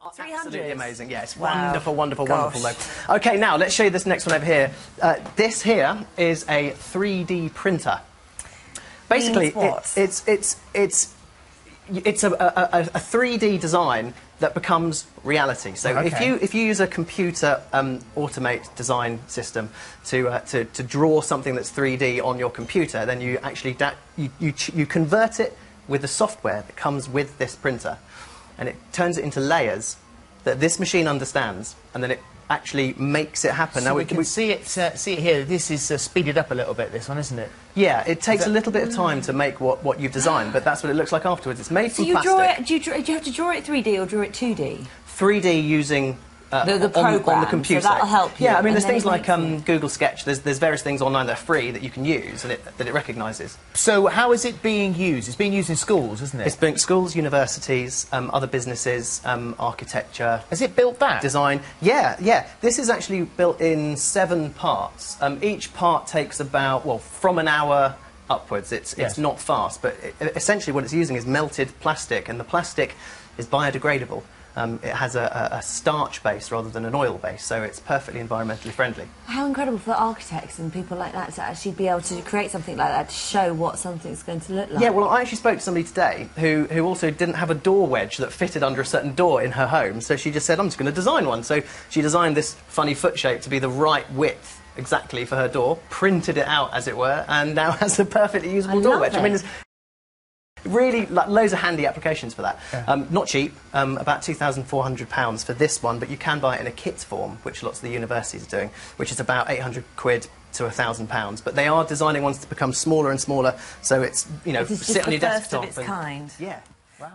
Absolutely amazing. Yeah, it's Wow. wonderful, wonderful, Gosh. wonderful though. Okay, now let's show you this next one over here. This here is a 3D printer. Basically, Means what? it's a 3D design that becomes reality. So Okay. if you use a computer automate design system to draw something that's 3D on your computer, then you actually you convert it with the software that comes with this printer, and it turns it into layers that this machine understands, and then it actually makes it happen. So we can see it here. This is speeded up a little bit, this one, isn't it? Yeah, it takes a little bit of time to make what you've designed, but that's what it looks like afterwards. It's made from So you plastic. draw it. Do you have to draw it 3D or draw it 2D? 3D using The on program, the computer. so that'll help you, Yeah, I mean, and there's then things it like makes it. Google Sketch. There's various things online that are free that you can use and that it recognises. So how is it being used? It's being used in schools, isn't it? It's being schools, universities, other businesses, architecture. Has it built that? Design. Yeah, yeah. This is actually built in 7 parts. Each part takes about, well, from an hour upwards. It's Yes. not fast, but essentially what it's using is melted plastic, and the plastic is biodegradable. It has a starch base rather than an oil base, so it's perfectly environmentally friendly. How incredible for architects and people like that to actually be able to create something like that to show what something's going to look like. Yeah, well, I actually spoke to somebody today who also didn't have a door wedge that fitted under a certain door in her home, so she just said, I'm just going to design one. So she designed this funny foot shape to be the right width exactly for her door, printed it out, as it were, and now has a perfectly usable door love wedge. it. I mean, there's really loads of handy applications for that. Yeah. Not cheap, about £2,400 for this one, but you can buy it in a kit form, which lots of the universities are doing, which is about 800 quid to £1,000. But they are designing ones to become smaller and smaller, so it's, you know, This is sit just on your the first desktop. of its kind. Yeah. Wow.